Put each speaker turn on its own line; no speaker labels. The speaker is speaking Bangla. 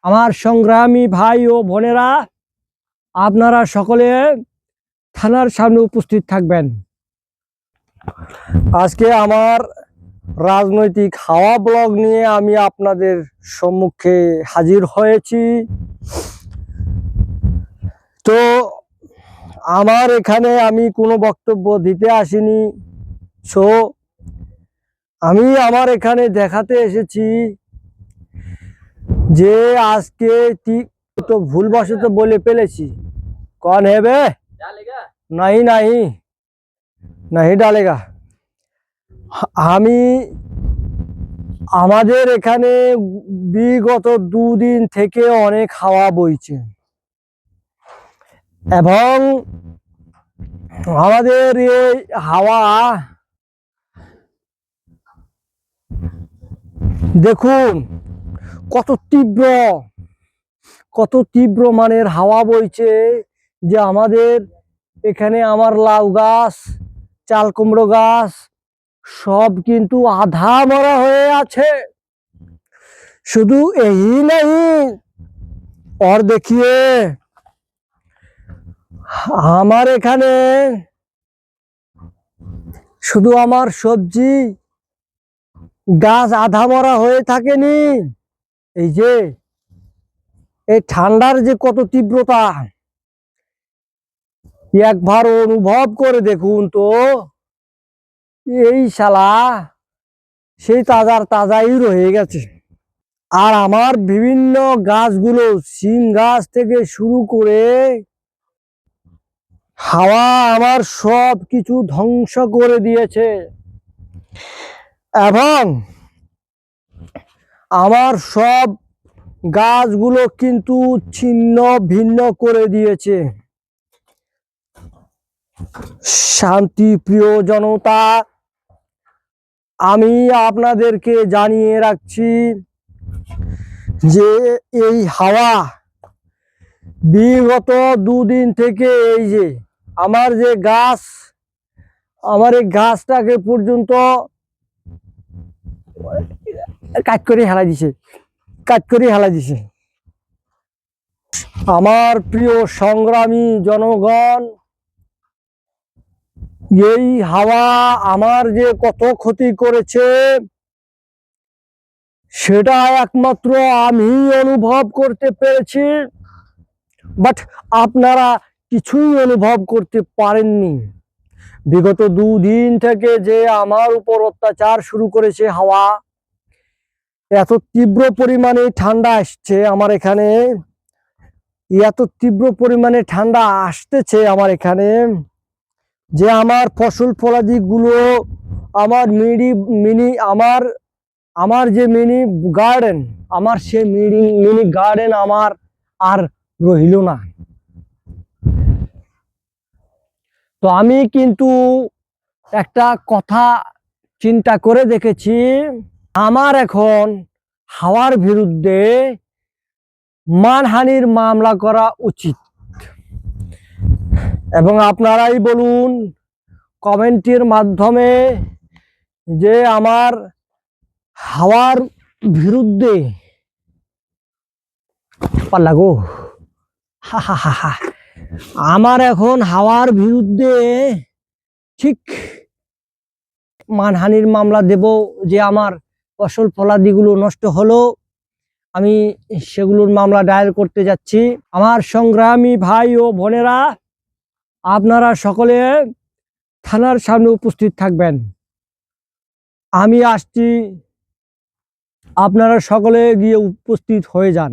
আমার সংগ্রামী ভাই ও বোনেরা, আপনারা সকলে থানার সামনে উপস্থিত থাকবেন। আজকে আমার রাজনৈতিক হাওয়া ব্লগ নিয়ে আমি আপনাদের সম্মুখে হাজির হয়েছি। তো আমার এখানে আমি কোনো বক্তব্য দিতে আসিনি। আমি আমার এখানে দেখাতে এসেছি যে আজকে তো ভুলবশত বলে ফেলেছি। कौन है बे? नहीं नहीं नहीं डालेगा। আমি আমাদের এখানে বিগত দুদিন থেকে অনেক হাওয়া বইছে এবং আমাদের এই হাওয়া দেখুন কত তীব্র মানের হাওয়া বইছে যে আমাদের এখানে আমার লাউ গাছ, চাল কুমড়ো গাছ সব কিন্তু আধা মরা হয়ে আছে। শুধু এই নেই, और देखिए আমার এখানে শুধু আমার সবজি গাছ আধা মরা হয়ে থাকেনি, এই যে এই ঠান্ডার যে কত তীব্রতা একবার অনুভব করে দেখুন তো। এই শালা সেই তাজাই রয়ে গেছে। আর আমার বিভিন্ন গাছগুলো সিম গাছ থেকে শুরু করে হাওয়া আমার সব কিছু ধ্বংস করে দিয়েছে এবং আমার সব গাছগুলো কিন্তু ছিন্ন ভিন্ন করে দিয়েছে। শান্তি প্রিয় জনতা, আমি আপনাদেরকে জানিয়ে রাখছি যে এই হাওয়া বিগত দুদিন থেকে এই যে আমার যে গাছ, আমার এই গাছটাকে পর্যন্ত কাট করে হেলা দিছে। আমার প্রিয় সংগ্রামী জনগণ, এই হাওয়া আমার যে কত ক্ষতি করেছে সেটা একমাত্র আমি অনুভব করতে পেরেছি, বাট আপনারা কিছুই অনুভব করতে পারেননি। বিগত দুদিন থেকে যে আমার উপর অত্যাচার শুরু করেছে হাওয়া, এত তীব্র পরিমাণে ঠান্ডা আসছে আমার এখানে, এত তীব্র পরিমাণে ঠান্ডা আসতেছে আমার এখানে যে আমার ফসল ফলাদি গুলো, আমার আমার যে মিনি গার্ডেন, আমার সে মিনি গার্ডেন আমার আর রইল না। তো আমি কিন্তু একটা কথা চিন্তা করে দেখেছি, আমার এখন হাওয়ার বিরুদ্ধে মানহানির মামলা করা উচিত। এবং আপনারাই বলুন কমেন্টের মাধ্যমে যে আমার হাওয়ার বিরুদ্ধে পাল্লাগো আমার এখন হাওয়ার বিরুদ্ধে ঠিক মানহানির মামলা দেব, যে আমার ফসল ফলাদিগুলো নষ্ট হলো, আমি সেগুলোর মামলা দায়ের করতে যাচ্ছি। আমার সংগ্রামী ভাই ও বোনেরা, আপনারা সকলে থানার সামনে উপস্থিত থাকবেন। আমি আসছি, আপনারা সকলে গিয়ে উপস্থিত হয়ে যান।